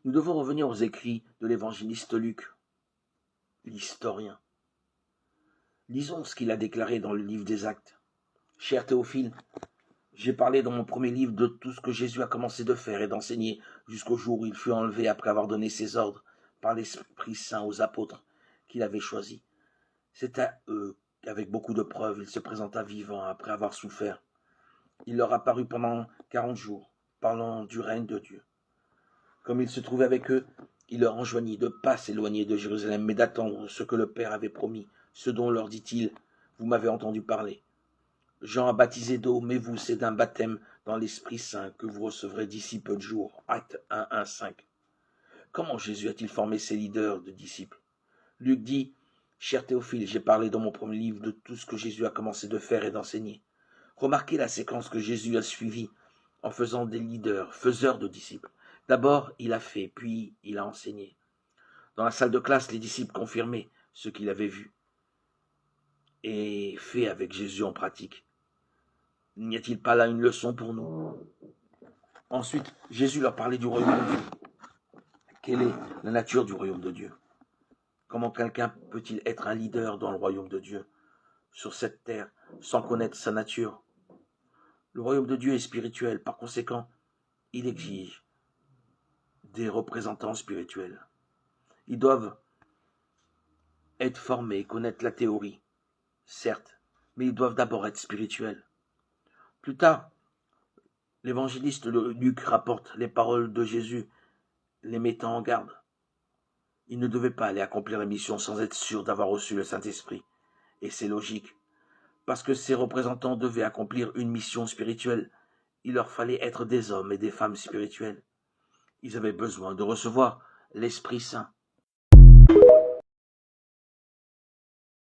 Nous devons revenir aux écrits de l'évangéliste Luc, l'historien. Lisons ce qu'il a déclaré dans le livre des Actes. « Cher Théophile, j'ai parlé dans mon premier livre de tout ce que Jésus a commencé de faire et d'enseigner jusqu'au jour où il fut enlevé après avoir donné ses ordres par l'Esprit Saint aux apôtres qu'il avait choisis. C'est à eux qu'avec beaucoup de preuves il se présenta vivant après avoir souffert. Il leur apparut pendant 40 jours, parlant du règne de Dieu. Comme il se trouvait avec eux, il leur enjoignit de ne pas s'éloigner de Jérusalem, mais d'attendre ce que le Père avait promis, ce dont leur dit-il, vous m'avez entendu parler. Jean a baptisé d'eau, mais vous, c'est d'un baptême dans l'Esprit Saint que vous recevrez d'ici peu de jours. Acte 1, 1, 5. Comment Jésus a-t-il formé ses leaders de disciples? Luc dit, « Cher Théophile, j'ai parlé dans mon premier livre de tout ce que Jésus a commencé de faire et d'enseigner. » Remarquez la séquence que Jésus a suivie en faisant des leaders, faiseurs de disciples. D'abord, il a fait, puis il a enseigné. Dans la salle de classe, les disciples confirmaient ce qu'il avait vu et fait avec Jésus en pratique. N'y a-t-il pas là une leçon pour nous? Ensuite, Jésus leur parlait du royaume de Dieu. Quelle est la nature du royaume de Dieu? Comment quelqu'un peut-il être un leader dans le royaume de Dieu, sur cette terre, sans connaître sa nature? Le royaume de Dieu est spirituel, par conséquent, il exige des représentants spirituels. Ils doivent être formés, connaître la théorie, certes, mais ils doivent d'abord être spirituels. Plus tard, l'évangéliste Luc rapporte les paroles de Jésus, les mettant en garde. Il ne devait pas aller accomplir la mission sans être sûr d'avoir reçu le Saint-Esprit. Et c'est logique. Parce que ces représentants devaient accomplir une mission spirituelle, il leur fallait être des hommes et des femmes spirituels. Ils avaient besoin de recevoir l'Esprit Saint.